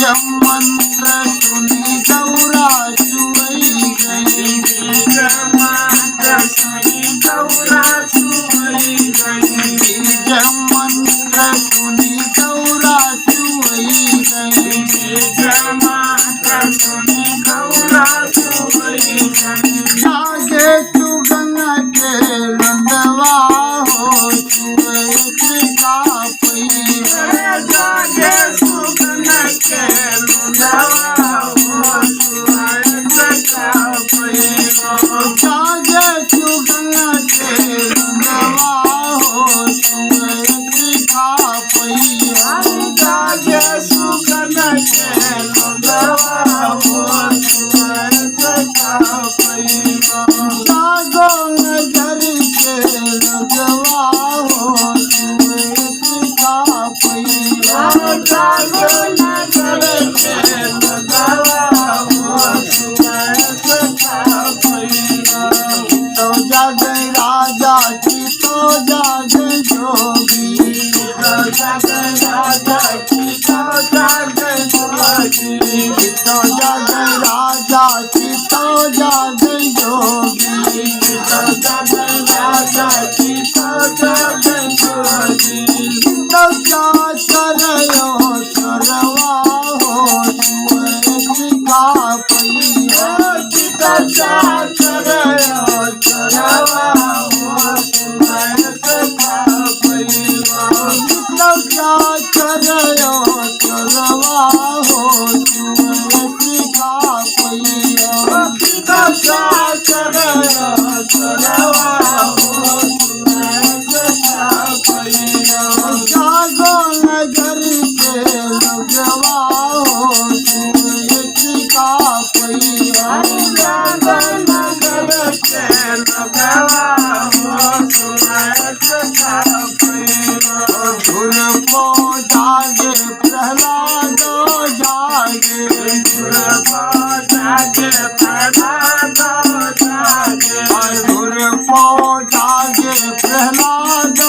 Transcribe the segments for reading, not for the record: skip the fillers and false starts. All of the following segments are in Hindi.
मंत्र सुनी गौरा सुई गई। बीज मंत्र सुनी गौरा सुई गई। बीज मंत्र सुनी गौरा सुई गई। बीज मंत्र सुनी गौरा सुई गई। जागे सुगन के लंदवा हो सुई का पैया। जागे सुगन के लंदवा हो सुई का पैया। जागे सुगन के लंदवा हो सुई का पैया। जागे सुगन के लंदवा हो सुई का पैया। जागो नजर के लगवा हो सुई का पैया। जागो नजर के लगवा हो सुई का पैया। तो जागे राजा की तो जागे जोगी। तो जागे राजा की तो जागे जोगी। तो जागे राजा की तो जागे जोगी। तो जागे राजा की तो जागे जोगी। तो क्या करयो चरवा हो सुई का पैया। तो क्या करयो चरवा हो सुई का पैया। तो क्या करयो चरवा हो सुई का पैया। तो क्या करयो चरवा हो सुई का पैया। जागो नजर के लगवा हो सुई का पैया। जागो नजर के लगवा हो सुई का पैया। धुर को जागे प्रहलाद जागे। धुर को जागे प्रहलाद जागे। धुर को जागे प्रहलाद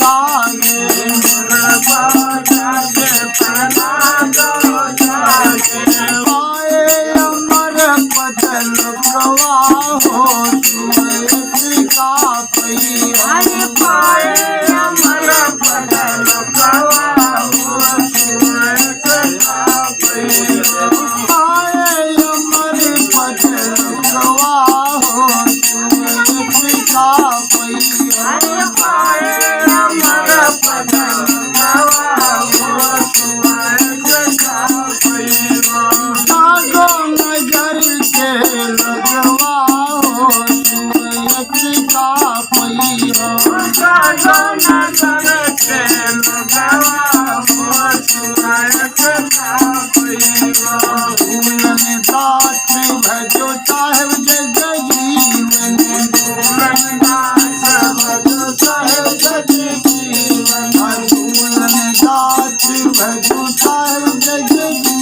जागे। धुर को जागे प्रहलाद जागे। पाए अमर पद लुकवा हो सुई का पैया। पाए अमर पद लुकवा हो सुई का पैया। पाए अमर पद लुकवा हो सुई का पैया। पाए अमर पद लुकवा हो सुई का पैया। जागो नजर के लगवा हो सुई का पैया। जागो नजर के लगवा हो सुई का पैया। भूलन दास भजो साहेब जग जीवन। भूलन दास भजो साहेब जग जीवन। भूलन दास भजो साहेब जग जीवन।